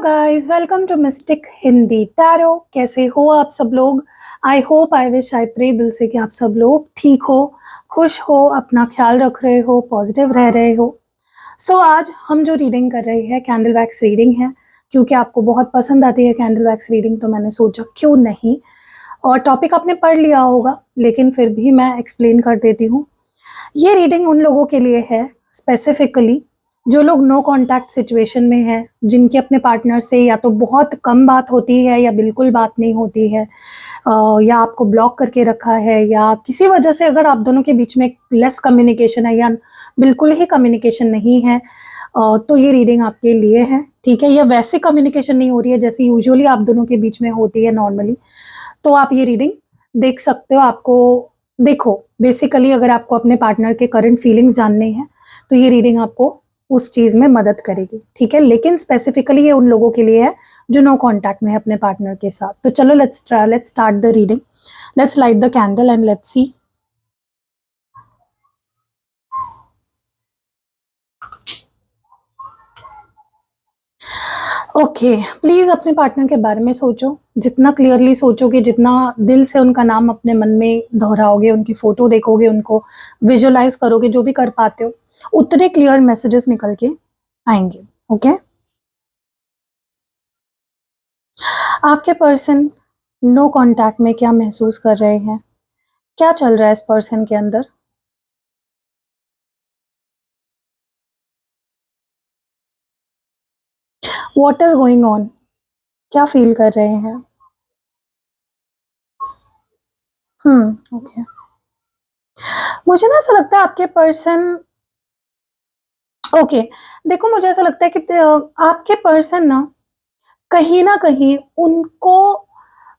Guys, welcome to mystic Hindi tarot. कैसे हो आप सब लोग? I hope, I wish, I pray दिल से कि आप सब लोग ठीक हो, खुश हो, अपना ख्याल रख रहे हो, पॉजिटिव रह रहे हो। आज हम जो रीडिंग कर रहे हैं कैंडल वैक्स रीडिंग है, क्योंकि आपको बहुत पसंद आती है कैंडल वैक्स रीडिंग, तो मैंने सोचा क्यों नहीं। और टॉपिक आपने पढ़ लिया होगा, लेकिन फिर भी मैं एक्सप्लेन कर देती हूँ। ये रीडिंग उन लोगों के लिए है स्पेसिफिकली जो लोग नो कांटेक्ट सिचुएशन में हैं, जिनके अपने पार्टनर से या तो बहुत कम बात होती है या बिल्कुल बात नहीं होती है, या आपको ब्लॉक करके रखा है, या किसी वजह से अगर आप दोनों के बीच में लेस कम्युनिकेशन है या बिल्कुल ही कम्युनिकेशन नहीं है, तो ये रीडिंग आपके लिए है। ठीक है, या वैसे कम्युनिकेशन नहीं हो रही है जैसे यूजुअली आप दोनों के बीच में होती है नॉर्मली, तो आप ये रीडिंग देख सकते हो। आपको देखो, बेसिकली अगर आपको अपने पार्टनर के करंट फीलिंग्स जानने हैं तो ये रीडिंग आपको उस चीज में मदद करेगी। ठीक है, लेकिन स्पेसिफिकली ये उन लोगों के लिए है जो नो कांटेक्ट में है अपने पार्टनर के साथ। तो चलो let's start the reading. Let's light the candle and let's C. Okay, please अपने पार्टनर के बारे में सोचो। जितना क्लियरली सोचोगे, जितना दिल से उनका नाम अपने मन में दोहराओगे, उनकी फोटो देखोगे, उनको विजुअलाइज करोगे, जो भी कर पाते हो, उतने क्लियर मैसेजेस निकल के आएंगे। ओके, आपके पर्सन नो कांटेक्ट में क्या महसूस कर रहे हैं? क्या चल रहा है इस पर्सन के अंदर? What is going on? क्या फील कर रहे हैं? ओके। मुझे ना ऐसा लगता है आपके पर्सन, ओके, देखो मुझे ऐसा लगता है कि आपके पर्सन ना कहीं उनको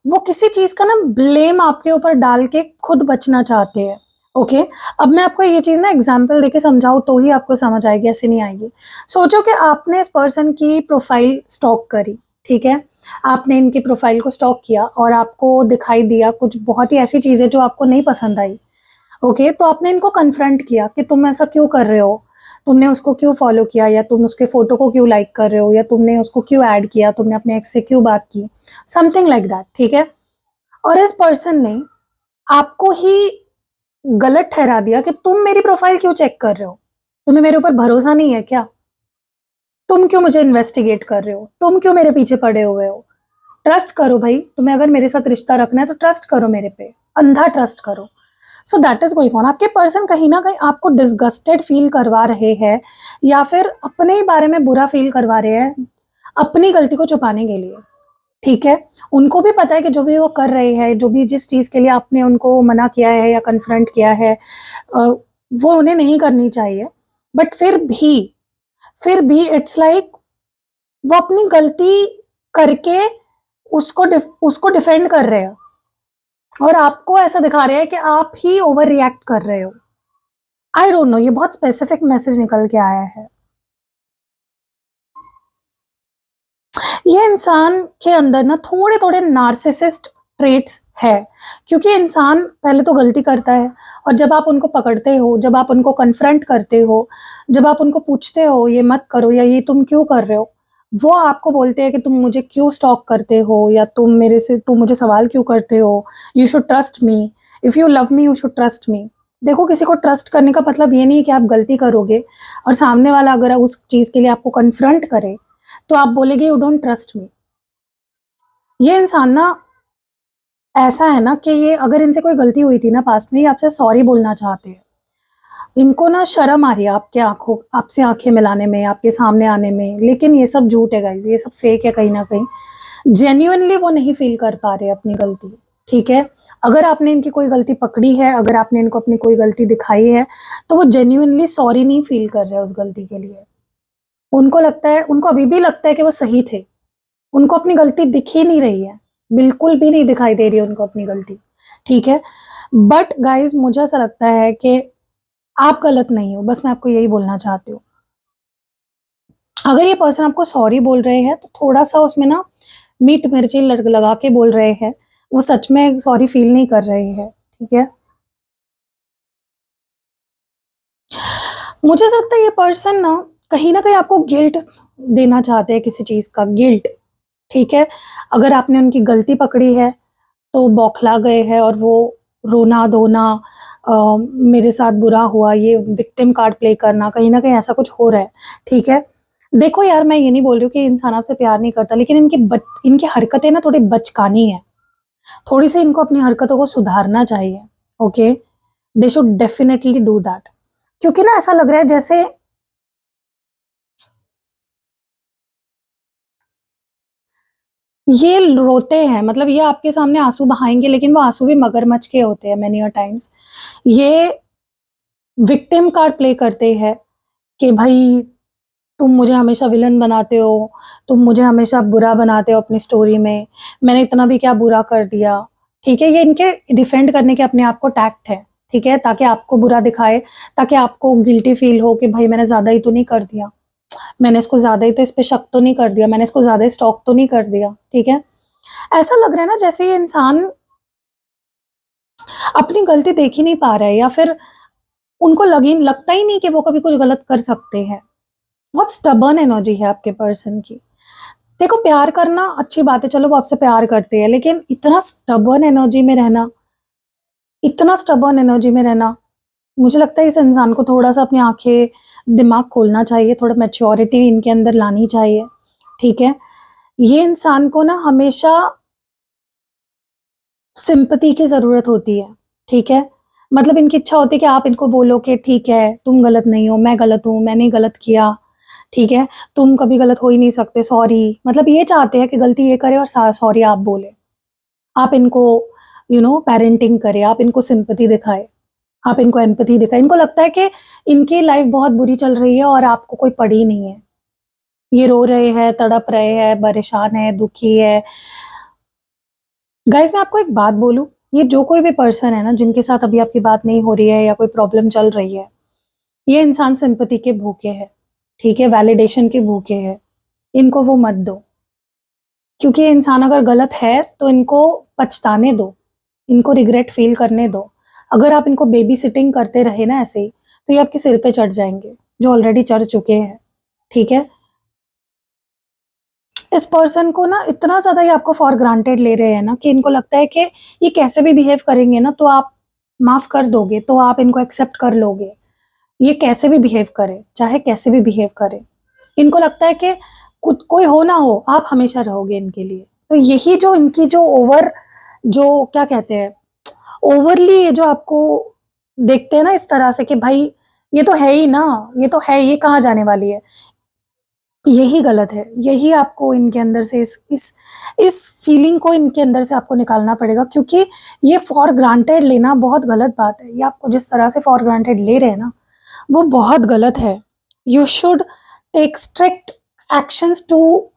वो किसी चीज का ना ब्लेम आपके ऊपर डाल के खुद बचना चाहते हैं। ओके, अब मैं आपको ये चीज ना एग्जाम्पल देके समझाऊं तो ही आपको समझ आएगी, ऐसे नहीं आएगी। सोचो कि आपने इस पर्सन की प्रोफाइल स्टॉक करी। ठीक है, आपने इनकी प्रोफाइल को स्टॉक किया और आपको दिखाई दिया कुछ बहुत ही ऐसी चीजें जो आपको नहीं पसंद आई। ओके, तो आपने इनको कन्फ्रंट किया कि तुम ऐसा क्यों कर रहे हो, तुमने उसको क्यों फॉलो किया, या तुम उसके फोटो को क्यों लाइक कर रहे हो, या तुमने उसको क्यों ऐड किया, तुमने अपने एक्स से क्यों बात की, समथिंग लाइक दैट। ठीक है, और इस पर्सन ने आपको ही गलत ठहरा दिया कि तुम मेरी प्रोफाइल क्यों चेक कर रहे हो, तुम्हें मेरे ऊपर भरोसा नहीं है क्या, तुम क्यों मुझे इन्वेस्टिगेट कर रहे हो, तुम क्यों मेरे पीछे पड़े हुए हो। ट्रस्ट करो भाई, तुम्हें अगर मेरे साथ रिश्ता रखना है तो ट्रस्ट करो मेरे पे, अंधा ट्रस्ट करो। So that is going on. आपके पर्सन कहीं ना कहीं आपको डिसगस्टेड फील करवा रहे हैं, या फिर अपने ही बारे में बुरा फील करवा रहे हैं अपनी गलती को छुपाने के लिए। ठीक है, उनको भी पता है कि जो भी वो कर रहे हैं, जो भी जिस चीज के लिए आपने उनको मना किया है या कन्फ्रंट किया है, वो उन्हें नहीं करनी चाहिए। बट फिर भी इट्स लाइक वो अपनी गलती करके उसको डिफेंड कर रहे हैं, और आपको ऐसा दिखा रहे हैं कि आप ही ओवर रिएक्ट कर रहे हो। आई डोंट नो, ये बहुत स्पेसिफिक मैसेज निकल के आया है। ये इंसान के अंदर ना थोड़े थोड़े नार्सिसिस्ट ट्रेट्स है, क्योंकि इंसान पहले तो गलती करता है, और जब आप उनको पकड़ते हो, जब आप उनको कन्फ्रंट करते हो, जब आप उनको पूछते हो ये मत करो या ये तुम क्यों कर रहे हो, वो आपको बोलते हैं कि तुम मुझे क्यों स्टॉक करते हो, या तुम मुझे सवाल क्यों करते हो, you should trust me, if you love me you should trust me. देखो, किसी को ट्रस्ट करने का मतलब ये नहीं है कि आप गलती करोगे और सामने वाला अगर उस चीज के लिए आपको कन्फ्रंट करे तो आप बोलेगे यू डोंट ट्रस्ट मी। ये इंसान ना ऐसा है ना कि ये अगर इनसे कोई गलती हुई थी ना पास्ट में, ये आपसे सॉरी बोलना चाहते हैं। इनको ना शर्म आ रही है आपसे आंखें मिलाने में, आपके सामने आने में, लेकिन ये सब झूठ है गाइज, ये सब फेक है कहीं ना कहीं। जेन्युइनली वो नहीं फील कर पा रहे अपनी गलती। ठीक है, अगर आपने इनकी कोई गलती पकड़ी है, अगर आपने इनको अपनी कोई गलती दिखाई है, तो वो जेन्युइनली सॉरी नहीं फील कर रहे उस गलती के लिए। उनको लगता है, उनको अभी भी लगता है कि वो सही थे, उनको अपनी गलती दिख ही नहीं रही है, बिल्कुल भी नहीं दिखाई दे रही है उनको अपनी गलती। ठीक है, बट गाइज मुझे ऐसा लगता है कि आप गलत नहीं हो, बस मैं आपको यही बोलना चाहती हूँ। अगर ये पर्सन आपको सॉरी बोल रहे हैं तो थोड़ा सा उसमें ना मीठ मिर्ची लगा के बोल रहे हैं, वो सच में सॉरी फील नहीं कर रहे हैं। ठीक है, मुझे ऐसा लगता है ये पर्सन ना कहीं ना कहीं आपको गिल्ट देना चाहते हैं, किसी चीज का गिल्ट, ठीक है। अगर आपने उनकी गलती पकड़ी है तो बौखला गए हैं और वो रोना धोना, मेरे साथ बुरा हुआ, ये विक्टिम कार्ड प्ले करना, कहीं ना कहीं ऐसा कुछ हो रहा है, ठीक है। देखो यार, मैं ये नहीं बोल रही हूँ कि इंसान आपसे प्यार नहीं करता, लेकिन इनकी हरकतें ना थोड़ी बचकानी है, थोड़ी सी इनको अपनी हरकतों को सुधारना चाहिए। Okay, they should definitely do that. क्योंकि ना ऐसा लग रहा है जैसे ये रोते हैं, मतलब ये आपके सामने आंसू बहाएंगे, लेकिन वो आंसू भी मगरमच्छ के होते हैं मेनी अ टाइम्स। ये विक्टिम कार्ड प्ले करते हैं कि भाई तुम मुझे हमेशा विलन बनाते हो, तुम मुझे हमेशा बुरा बनाते हो अपनी स्टोरी में, मैंने इतना भी क्या बुरा कर दिया, ठीक है। ये इनके डिफेंड करने के अपने आप को टैक्ट है, ठीक है, ताकि आपको बुरा दिखाए, ताकि आपको गिल्टी फील हो कि भाई मैंने ज्यादा ही तो नहीं कर दिया, मैंने इसको ज्यादा ही तो इस पे शक तो नहीं कर दिया, मैंने इसको ज्यादा स्टॉक तो नहीं कर दिया, ठीक है। ऐसा लग रहा है ना जैसे ये इंसान अपनी गलती देख ही नहीं पा रहा है, या फिर उनको लगता ही नहीं कि वो कभी कुछ गलत कर सकते हैं। बहुत स्टबर्न एनर्जी है आपके पर्सन की। देखो, प्यार करना अच्छी बात है, चलो वो आपसे प्यार करते हैं, लेकिन इतना स्टबर्न एनर्जी में रहना, मुझे लगता है इस इंसान को थोड़ा सा अपनी आंखें, दिमाग खोलना चाहिए, थोड़ा मैच्योरिटी इनके अंदर लानी चाहिए, ठीक है। ये इंसान को ना हमेशा सिंपैथी की जरूरत होती है, ठीक है। मतलब इनकी इच्छा होती है कि आप इनको बोलो कि ठीक है, तुम गलत नहीं हो, मैं गलत हूं, मैंने गलत किया, ठीक है, तुम कभी गलत हो ही नहीं सकते, सॉरी। मतलब ये चाहते हैं कि गलती ये करे और सॉरी आप बोले, आप इनको पेरेंटिंग करे, आप इनको सिंपैथी दिखाए, आप इनको एम्पैथी दिखाए। इनको लगता है कि इनकी लाइफ बहुत बुरी चल रही है और आपको कोई पड़ी नहीं है, ये रो रहे हैं, तड़प रहे हैं, परेशान है, दुखी है। गाइज, मैं आपको एक बात बोलूं, ये जो कोई भी पर्सन है ना जिनके साथ अभी आपकी बात नहीं हो रही है या कोई प्रॉब्लम चल रही है, ये इंसान सिंपैथी के भूखे है, ठीक है, वैलिडेशन के भूखे है। इनको वो मत दो, क्योंकि ये इंसान अगर गलत है तो इनको पछताने दो, इनको रिग्रेट फील करने दो। अगर आप इनको बेबी सिटिंग करते रहे ना ऐसे ही, तो ये आपके सिर पे चढ़ जाएंगे, जो ऑलरेडी चढ़ चुके हैं, ठीक है। इस पर्सन को ना इतना ज्यादा ये आपको फॉर ग्रांटेड ले रहे हैं ना, कि इनको लगता है कि ये कैसे भी बिहेव करेंगे ना तो आप माफ कर दोगे, तो आप इनको एक्सेप्ट कर लोगे। ये कैसे भी बिहेव करे, चाहे कैसे भी बिहेव करे, इनको लगता है कि कुछ कोई हो ना हो आप हमेशा रहोगे इनके लिए। तो यही जो इनकी जो जो क्या कहते हैं, ओवरली ये जो आपको देखते हैं ना इस तरह से कि भाई ये तो है ही ना, ये तो है, ये कहाँ जाने वाली है, यही गलत है। यही आपको इनके अंदर से इस फीलिंग को इनके अंदर से आपको निकालना पड़ेगा, क्योंकि ये फॉर ग्रांटेड लेना बहुत गलत बात है। ये आपको जिस तरह से फॉर ग्रांटेड ले रहे हैं ना, वो बहुत गलत है। You should take strict actions to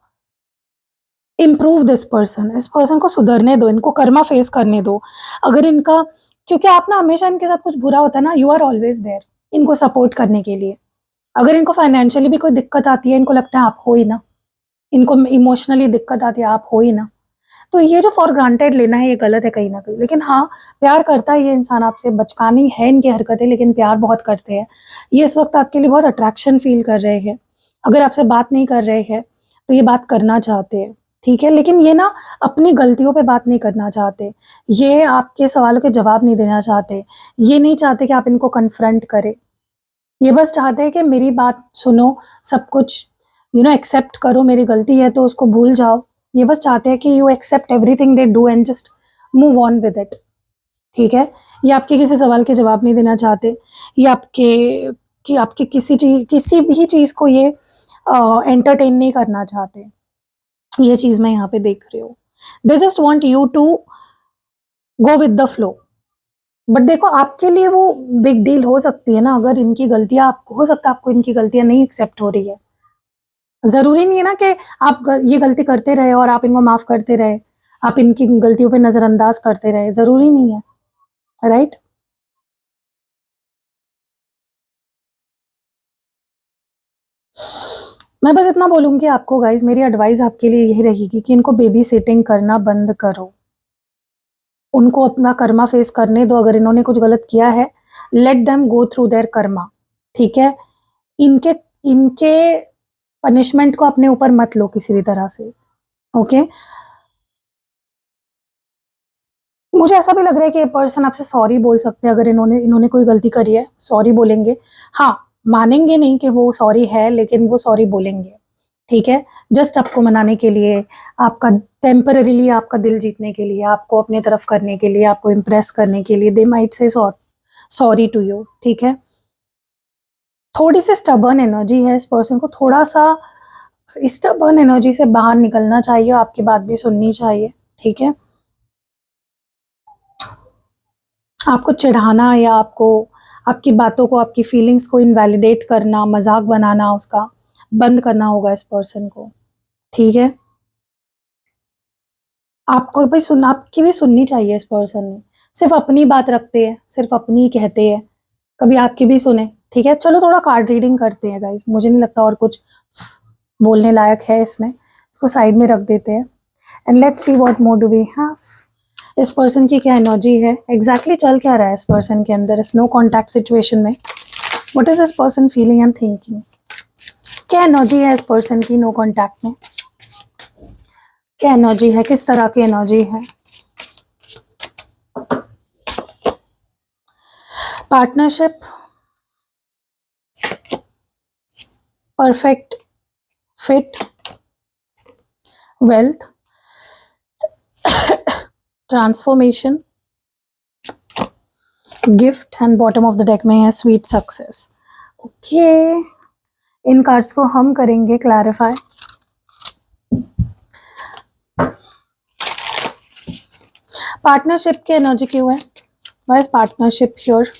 improve this person. इस पर्सन को सुधरने दो, इनको कर्मा फेस करने दो। अगर इनका, क्योंकि आप ना हमेशा इनके साथ कुछ बुरा होता है ना, यू आर ऑलवेज देयर इनको सपोर्ट करने के लिए। अगर इनको फाइनेंशियली भी कोई दिक्कत आती है, इनको लगता है आप हो ही ना, इनको इमोशनली दिक्कत आती है, आप हो ही ना। तो ये जो फॉर ग्रांटेड लेना है, ये गलत है कहीं ना कहीं। लेकिन हाँ, प्यार करता है ये इंसान आपसे, बचकानी है इनकी हरकतें, लेकिन प्यार बहुत करते हैं। ये इस वक्त आपके लिए बहुत अट्रैक्शन फील कर रहे हैं। अगर आपसे बात नहीं कर रहे हैं तो ये बात करना चाहते हैं, ठीक है। लेकिन ये ना अपनी गलतियों पे बात नहीं करना चाहते, ये आपके सवालों के जवाब नहीं देना चाहते, ये नहीं चाहते कि आप इनको कन्फ्रंट करें। ये बस चाहते हैं कि मेरी बात सुनो, सब कुछ एक्सेप्ट करो, मेरी गलती है तो उसको भूल जाओ। ये बस चाहते हैं कि you accept everything they do and just move on with it, ठीक है। ये आपके किसी सवाल के जवाब नहीं देना चाहते, ये आपके किसी भी चीज को ये एंटरटेन नहीं करना चाहते। ये चीज मैं यहाँ पे देख रही हूँ। They just want you to go with the flow. But देखो, आपके लिए वो बिग डील हो सकती है ना, अगर इनकी गलतियां, आपको हो सकता है आपको इनकी गलतियां नहीं एक्सेप्ट हो रही है। जरूरी नहीं है ना कि आप ये गलती करते रहे और आप इनको माफ करते रहे, आप इनकी गलतियों पे नजरअंदाज करते रहे, जरूरी नहीं है, राइट। मैं बस इतना बोलूंगी आपको गाइज, मेरी एडवाइस आपके लिए यही रहेगी कि इनको बेबी सिटिंग करना बंद करो, उनको अपना कर्मा फेस करने दो। अगर इन्होंने कुछ गलत किया है, let them go through their Karma, ठीक है। इनके इनके पनिशमेंट को अपने ऊपर मत लो किसी भी तरह से, ओके। मुझे ऐसा भी लग रहा है कि ये पर्सन आपसे सॉरी बोल सकते हैं, अगर इन्होंने इन्होंने कोई गलती करी है, सॉरी बोलेंगे। हाँ, मानेंगे नहीं कि वो सॉरी है, लेकिन वो सॉरी बोलेंगे, ठीक है। जस्ट आपको मनाने के लिए, आपका टेम्पररीली आपका दिल जीतने के लिए, आपको अपने तरफ करने के लिए, आपको इम्प्रेस करने के लिए, they might say sorry to you, ठीक है। थोड़ी सी स्टबर्न एनर्जी है इस पर्सन को, थोड़ा सा स्टबर्न एनर्जी से बाहर निकलना चाहिए, आपकी बात भी सुननी चाहिए, ठीक है। आपको चिढ़ाना या आपको आपकी बातों को, आपकी फीलिंग्स को इनवैलिडेट करना, मजाक बनाना, उसका बंद करना होगा इस पर्सन को, ठीक है। आपको भी सुन आपकी भी सुननी चाहिए इस पर्सन ने। सिर्फ अपनी बात रखते हैं, सिर्फ अपनी ही कहते हैं, कभी आपकी भी सुने, ठीक है। चलो थोड़ा कार्ड रीडिंग करते हैं गाइस, मुझे नहीं लगता और कुछ बोलने लायक है इसमें, इसको साइड में रख देते हैं। And let's see what more do we have. इस पर्सन की क्या एनर्जी है, एग्जैक्टली चल क्या रहा है इस पर्सन के अंदर, इस नो कॉन्टैक्ट सिचुएशन में। What is this person feeling and thinking? क्या एनर्जी है इस पर्सन की नो कॉन्टैक्ट में? क्या एनर्जी है, किस तरह की एनर्जी है? Partnership, perfect fit, wealth, transformation, gift, and bottom of the deck में है स्वीट सक्सेस। ओके, इन कार्ड्स को हम करेंगे क्लैरिफाई। पार्टनरशिप की एनर्जी क्यों है? Why is partnership here?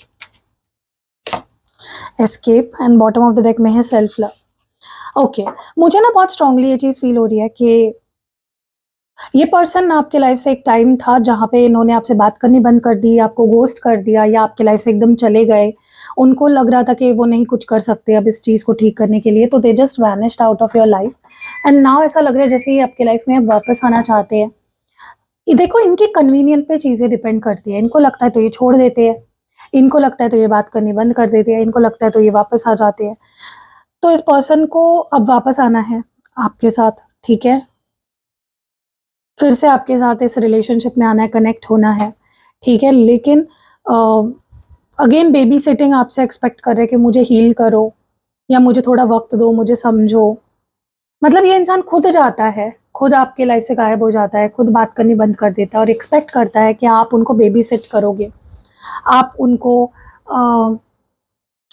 Escape, and bottom of the deck में है सेल्फ लव। ओके, मुझे ना बहुत स्ट्रांगली ये चीज़ फील हो रही है कि ये पर्सन आपके लाइफ से एक टाइम था जहाँ पे इन्होंने आपसे बात करनी बंद कर दी, आपको गोस्ट कर दिया, या आपके लाइफ से एकदम चले गए। उनको लग रहा था कि वो नहीं कुछ कर सकते अब इस चीज़ को ठीक करने के लिए, तो they just vanished out of your life. And now ऐसा लग रहा है जैसे ये आपके लाइफ में वापस आना चाहते हैं। ये देखो, इनकी कन्वीनियंट पे चीज़ें डिपेंड करती है। इनको लगता है तो ये छोड़ देते हैं, इनको लगता है तो ये बात करनी बंद कर देते हैं, इनको लगता है तो ये वापस आ जाते हैं। तो इस पर्सन को अब वापस आना है आपके साथ, ठीक है। फिर से आपके साथ इस रिलेशनशिप में आना है, कनेक्ट होना है, ठीक है। लेकिन अगेन बेबी सिटिंग आपसे एक्सपेक्ट कर रहे हैं कि मुझे हील करो, या मुझे थोड़ा वक्त दो, मुझे समझो। मतलब ये इंसान खुद जाता है, खुद आपके लाइफ से गायब हो जाता है, खुद बात करनी बंद कर देता है और एक्सपेक्ट करता है कि आप उनको बेबी सिट करोगे, आप उनको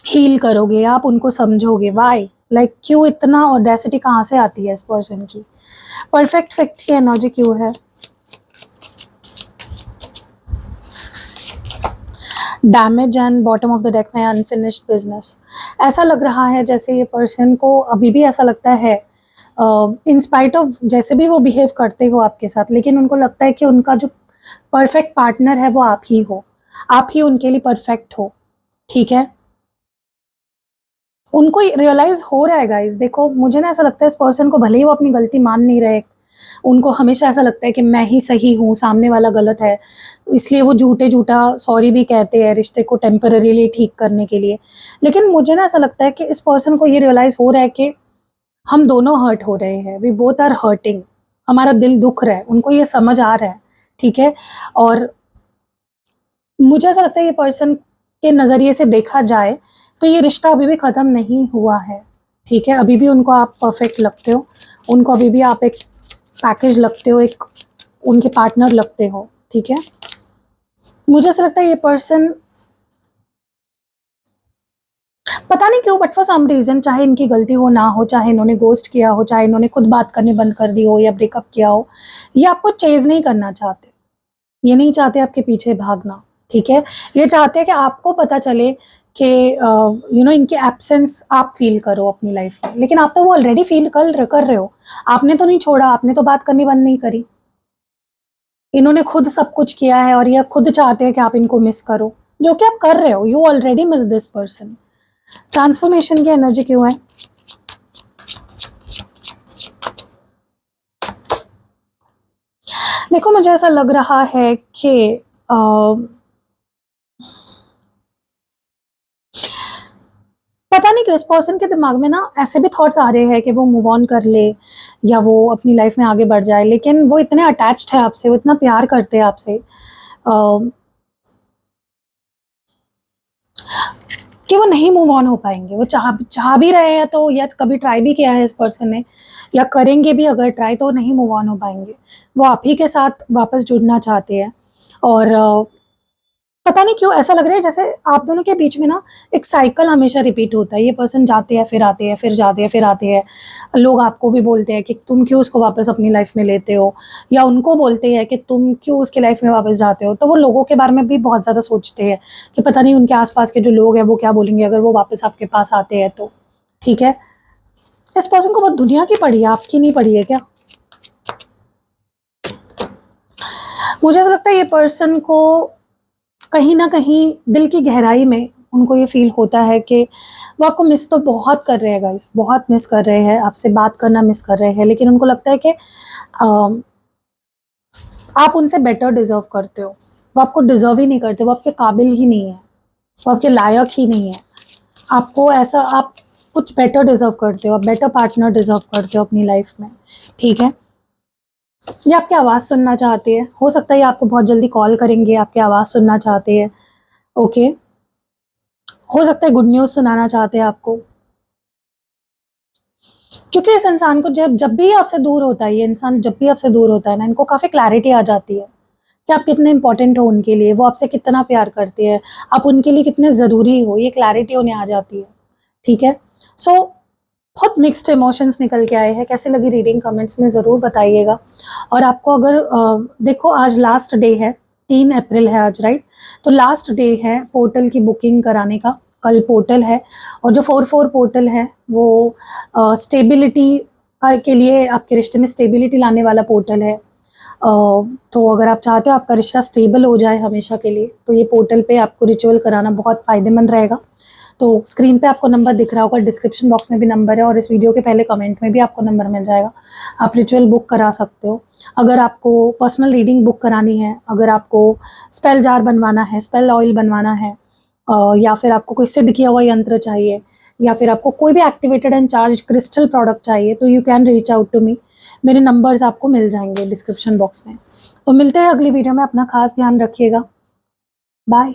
हील करोगे, आप उनको समझोगे। वाई, लाइक क्यों इतना ऑडेसिटी कहाँ से आती है इस पर्सन की? परफेक्ट फिट की एनर्जी क्यों है? Damage, and bottom of the deck में अनफिनिश्ड बिजनेस। ऐसा लग रहा है जैसे ये पर्सन को अभी भी ऐसा लगता है, इन स्पाइट ऑफ जैसे भी वो बिहेव करते हो आपके साथ, लेकिन उनको लगता है कि उनका जो परफेक्ट पार्टनर है वो आप ही हो, आप ही उनके लिए परफेक्ट हो, ठीक है। उनको रियलाइज हो रहा है गाइस। देखो, मुझे ना ऐसा लगता है इस पर्सन को, भले ही वो अपनी गलती मान नहीं रहे, उनको हमेशा ऐसा लगता है कि मैं ही सही हूँ, सामने वाला गलत है, इसलिए वो झूठा सॉरी भी कहते हैं रिश्ते को टेम्पररीली ठीक करने के लिए। लेकिन मुझे ना ऐसा लगता है कि इस पर्सन को ये रियलाइज हो रहा है कि हम दोनों हर्ट हो रहे हैं, वी बोथ आर हर्टिंग, हमारा दिल दुख रहा है, उनको ये समझ आ रहा है, ठीक है। और मुझे ऐसा लगता है ये पर्सन के नज़रिए से देखा जाए तो ये रिश्ता अभी भी ख़त्म नहीं हुआ है, ठीक है। अभी भी उनको आप परफेक्ट लगते हो, उनको अभी भी आप एक पैकेज लगते हो, एक उनके पार्टनर लगते हो, ठीक है। मुझे ऐसा लगता है ये पर्सन, पता नहीं क्यों, बट फॉर सम रीज़न, चाहे इनकी गलती हो ना हो, चाहे इन्होंने गोस्ट किया हो, चाहे इन्होंने खुद बात करनी बंद कर दी हो या ब्रेकअप किया हो, ये आपको चेज नहीं करना चाहते, ये नहीं चाहते आपके पीछे भागना, ठीक है। ये चाहते हैं कि आपको पता चले कि इनकी एब्सेंस आप फील करो अपनी लाइफ में, लेकिन आप तो वो ऑलरेडी फील कर रहे हो। आपने तो नहीं छोड़ा, आपने तो बात करनी बंद नहीं करी, इन्होंने खुद सब कुछ किया है और ये खुद चाहते हैं कि आप इनको मिस करो, जो कि आप कर रहे हो। You already miss this person. Transformation की एनर्जी क्यों है? देखो, मुझे ऐसा लग रहा है कि पता पता नहीं क्यों इस पर्सन के दिमाग में ना ऐसे भी थॉट्स आ रहे हैं कि वो मूव ऑन कर ले या वो अपनी लाइफ में आगे बढ़ जाए, लेकिन वो इतने अटैच्ड है आपसे, वो इतना प्यार करते हैं आपसे कि वो नहीं मूव ऑन हो पाएंगे। वो चाह भी रहे हैं तो, या कभी ट्राई भी किया है इस पर्सन ने, या करेंगे भी अगर ट्राई, तो नहीं मूव ऑन हो पाएंगे। वो आप ही के साथ वापस जुड़ना चाहते हैं। और पता नहीं क्यों ऐसा लग रहा है जैसे आप दोनों के बीच में ना एक साइकिल हमेशा रिपीट होता है। ये पर्सन जाते हैं फिर आते हैं, फिर जाते हैं फिर आते हैं। लोग आपको भी बोलते हैं कि तुम क्यों उसको वापस अपनी लाइफ में लेते हो, या उनको बोलते हैं कि तुम क्यों उसकी लाइफ में वापस जाते हो। तो वो लोगों के बारे में भी बहुत ज़्यादा सोचते हैं कि पता नहीं उनके आसपास के जो लोग हैं वो क्या बोलेंगे अगर वो वापस आपके पास आते हैं तो। ठीक है, इस पर्सन को बहुत दुनिया की पड़ी है, आपकी नहीं पड़ी है क्या? मुझे ऐसा लगता है ये पर्सन को कहीं ना कहीं दिल की गहराई में उनको ये फील होता है कि वो आपको मिस तो बहुत कर रहे हैं गाइस, बहुत मिस कर रहे हैं, आपसे बात करना मिस कर रहे हैं, लेकिन उनको लगता है कि आप उनसे बेटर डिजर्व करते हो। वो आपको डिजर्व ही नहीं करते, वो आपके काबिल ही नहीं है, वो आपके लायक ही नहीं है। आपको ऐसा, आप कुछ बेटर डिजर्व करते हो, आप बेटर पार्टनर डिजर्व करते हो अपनी लाइफ में। ठीक है, ये आपकी आवाज़ सुनना चाहते हैं। हो सकता है ये आपको बहुत जल्दी कॉल करेंगे, आपकी आवाज़ सुनना चाहते हैं। ओके, हो सकता है गुड न्यूज़ सुनाना चाहते हैं आपको, क्योंकि इस इंसान को जब जब भी आपसे दूर होता है, ये इंसान जब भी आपसे दूर होता है ना, इनको काफ़ी क्लैरिटी आ जाती है कि आप कितने इंपॉर्टेंट हो उनके लिए, वो आपसे कितना प्यार करते हैं, आप उनके लिए कितने ज़रूरी हो, ये क्लैरिटी उन्हें आ जाती है। ठीक है, सो बहुत मिक्स्ड इमोशंस निकल के आए हैं। कैसे लगी रीडिंग कमेंट्स में ज़रूर बताइएगा। और आपको अगर देखो आज लास्ट डे है, 3 अप्रैल है आज, राइट? तो लास्ट डे है पोर्टल की बुकिंग कराने का, कल पोर्टल है। और जो 4-4 पोर्टल है वो स्टेबिलिटी के लिए, आपके रिश्ते में स्टेबिलिटी लाने वाला पोर्टल है। तो अगर आप चाहते हो आपका रिश्ता स्टेबल हो जाए हमेशा के लिए, तो ये पोर्टल पे आपको रिचुअल कराना बहुत फ़ायदेमंद रहेगा। तो स्क्रीन पे आपको नंबर दिख रहा होगा, डिस्क्रिप्शन बॉक्स में भी नंबर है, और इस वीडियो के पहले कमेंट में भी आपको नंबर मिल जाएगा। आप रिचुअल बुक करा सकते हो। अगर आपको पर्सनल रीडिंग बुक करानी है, अगर आपको स्पेल जार बनवाना है, स्पेल ऑयल बनवाना है, या फिर आपको कोई सिद्ध किया हुआ यंत्र चाहिए, या फिर आपको कोई भी activated and charge crystal product चाहिए, तो you can reach out to me. मेरे नंबर्स आपको मिल जाएंगे डिस्क्रिप्शन बॉक्स में। तो मिलते हैं अगली वीडियो में, अपना खास ध्यान रखिएगा। बाय।